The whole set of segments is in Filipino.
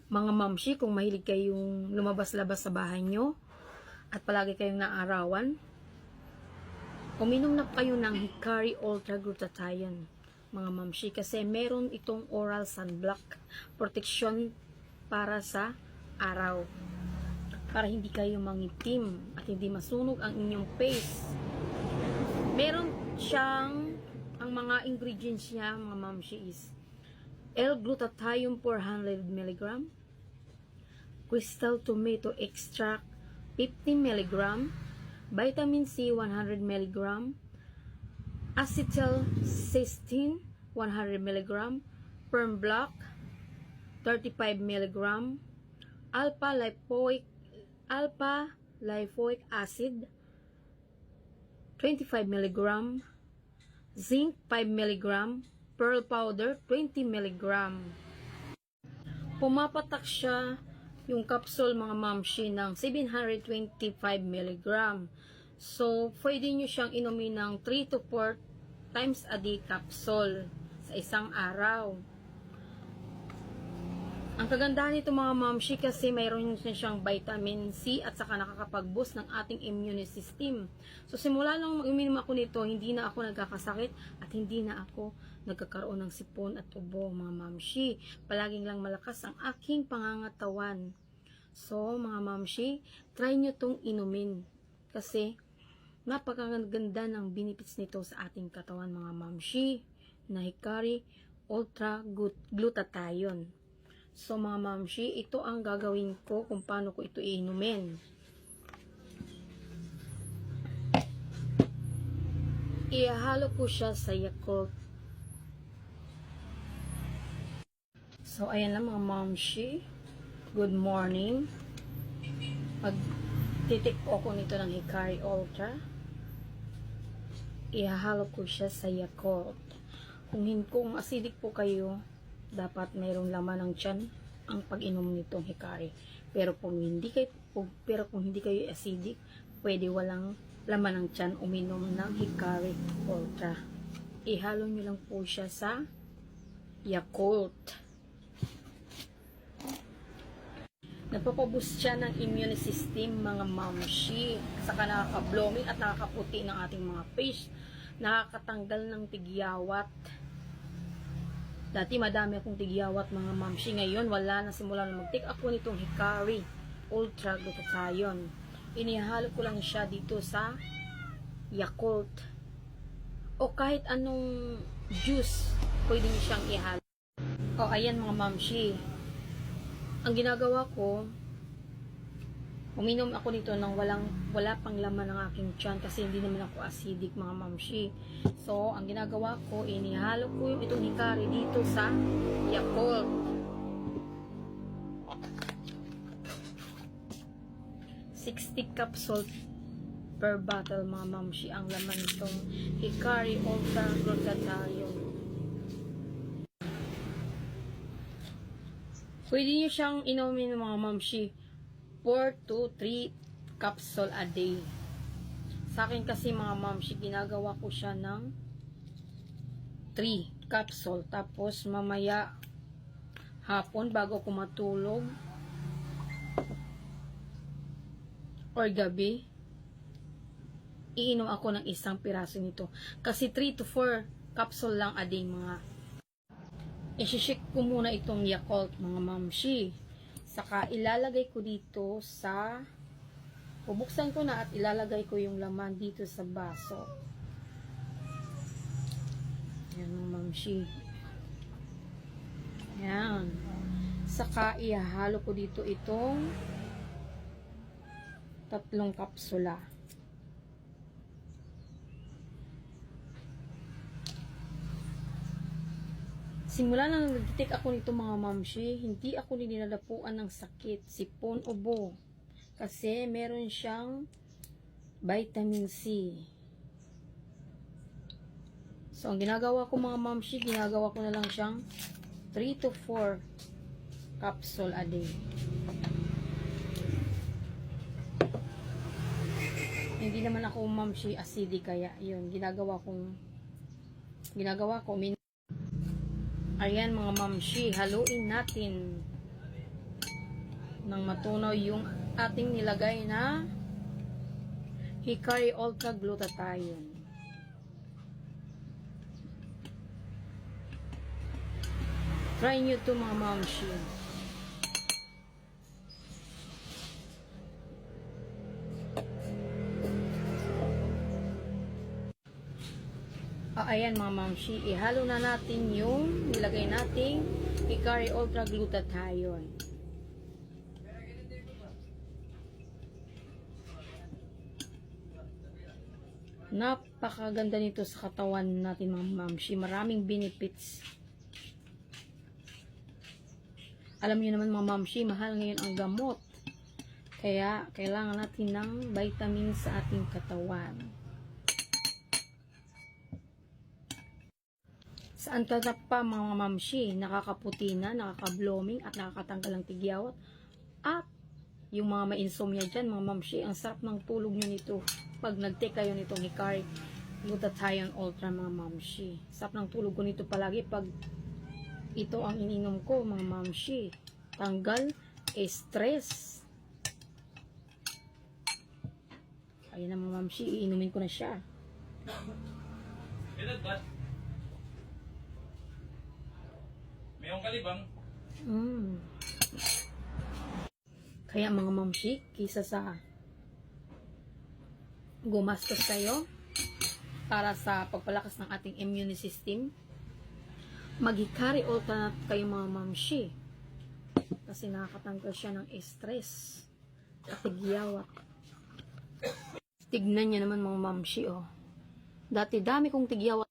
Mga mamshi, kung mahilig kayong lumabas-labas sa bahay nyo at palagi kayong naarawan, uminom na kayo ng Hikari Ultra Glutathione, mga mamshi, kasi meron itong oral sunblock protection para sa araw, para hindi kayo mangitim at hindi masunog ang inyong face. Meron siyang, ang mga ingredients niya, mga mamshi, is L-glutathione 400 mg, crystal tomato extract 50 mg, vitamin C 100 mg, acetylcysteine 100 mg, perm block 35 mg, alpha lipoic acid 25 mg, zinc 5 mg, pearl powder 20 mg. Pumapatak siya yung capsule, mga mamshi, ng 725 mg. So, pwede nyo siyang inumin ng 3 to 4 times a day capsule sa isang araw. Ang kagandahan nito, mga mamshi, kasi mayroon siyang vitamin C at saka nakakapag-boost ng ating immune system. So, simula nung uminom ako nito, hindi na ako nagkakasakit at hindi na ako nagkakaroon ng sipon at ubo, mga mamshi. Palaging lang malakas ang aking pangangatawan. So, mga mamshi, try nyo tong inumin kasi napakaganda ng benefits nito sa ating katawan, mga mamshi, na Hikari Ultra Glutathione. So, mga mamshi, ito ang gagawin ko kung paano ko ito inumin. Ihalo ko siya sa Yakult. So, ayan lang, mga mamshi. Good morning. Magtitik po ako nito ng Hikari Ultra. Ihalo ko siya sa Yakult. Kung acidic po kayo, dapat mayroong laman ng tiyan ang pag-inom nitong Hikari. Pero kung hindi kayo acidic, pwede walang laman ng tiyan uminom ng Hikari Ultra. Ihalo nyo lang po siya sa Yakult. Nagpapaboost siya ng immune system, mga mamshi. Saka nakaka-blooming at nakakaputi ng ating mga face. Nakakatanggal ng tigyawat. Dati madami akong tigyawat, mga mamshi. Ngayon wala na, simula na mag-take ako nitong Hikari Ultra Glutathione. Inihalo ko lang siya dito sa Yakult. O kahit anong juice, pwede niyo siyang ihalo. O ayan, mga mamshi. Ang ginagawa ko, uminom ako nito ng wala pang laman ng aking tiyan kasi hindi naman ako acidic, mga mamshi. So, ang ginagawa ko, inihalo ko yung itong Hikari dito sa Yakult. $60 capsule per bottle, mga mamshi, ang laman nitong Hikari Ultra Glutathione. Pwede nyo siyang inumin, mga mamshi, 4 to 3 capsule a day. Sa akin kasi, mga mamshi, ginagawa ko siya ng 3 capsule. Tapos mamaya hapon bago ako matulog or gabi, iinom ako ng isang piraso nito. Kasi 3 to 4 capsule lang a day, mga. Isishik ko muna itong Yakult, mga mamshi. Saka ilalagay ko dito sa, bubuksan ko na at ilalagay ko yung laman dito sa baso. Yan, mga mamshi. Yan. Saka ihalo ko dito itong 3 kapsula. Simula nang nag-take ako nito, mga mamshi, hindi ako nilalalapuan ng sakit, sipon, ubo. Kasi meron siyang vitamin C. So, ang ginagawa ko, mga mamshi, ginagawa ko na lang siyang 3 to 4 capsule a day. Hindi naman ako, mamshi, acidic, kaya yun, ginagawa ko, ayan, mga mamshi, haluin natin. nang matunaw yung ating nilagay na Hikari Ultra Glutathione. Try nyo to mga mamshi. Ayan mga mamshi, ihalo na natin yung nilagay nating Hikari Ultra Glutathione. Napakaganda nito sa katawan natin mga mamshi. Maraming benefits. Alam niyo naman mga mamshi, mahal ngayon ang gamot. Kaya kailangan natin ng vitamin sa ating katawan. Saan tatap pa mga mamshi, nakakaputi na, nakaka-blooming at nakakatanggal ng tigyawat. At yung mga ma-insomnia dyan mga mamshi, ang sarap ng tulog nyo nito pag nag-take kayo nitong Hikari Glutathione Ultra mga mamshi. Sarap ng tulog ko nito palagi pag ito ang ininom ko mga mamshi. Tanggal stress. Ayan na mga mamshi, iinumin ko na siya. Mayroong kalibang. Kaya mga mamshi, kisa sa gumastos kayo para sa pagpalakas ng ating immune system, mag-Hikari Ultra na kayo mga mamshi. Kasi nakakatanggal siya ng stress at tigyawat. Tignan niya naman mga mamshi, oh. Dati dami kong tigyawat.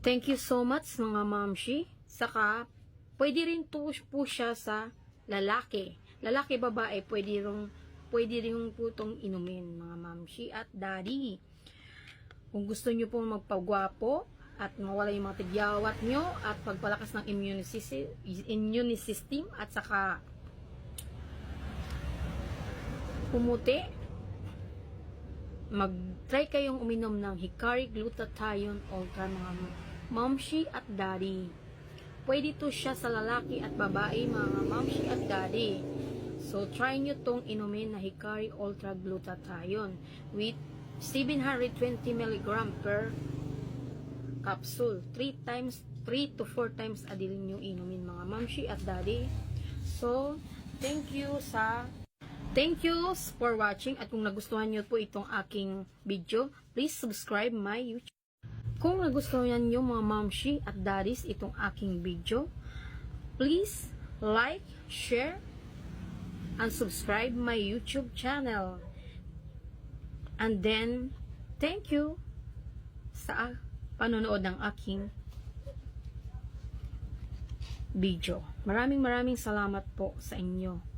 Thank you so much mga mamshi. Saka, pwede rin po siya sa lalaki. Lalaki, babae, pwede rin po itong inumin, mga mamshi at daddy. Kung gusto nyo po magpagwapo at mawala yung mga tigyawat nyo at pagpalakas ng immune system at saka pumuti, mag-try kayong uminom ng Hikari Glutathione Ultra mga mamshi at daddy. Pwede to siya sa lalaki at babae mga mamshi at daddy. So try nyo tong inumin na Hikari Ultra Glutathione with 720 mg per capsule. 3 to 4 times a day nyo inumin mga mamshi at daddy. So thank you for watching, at kung nagustuhan nyo po itong aking video, please subscribe my YouTube. Kung nagustuhan nyo mga mamshi at daddies itong aking video, please like, share, and subscribe my YouTube channel. And then, thank you sa panonood ng aking video. Maraming salamat po sa inyo.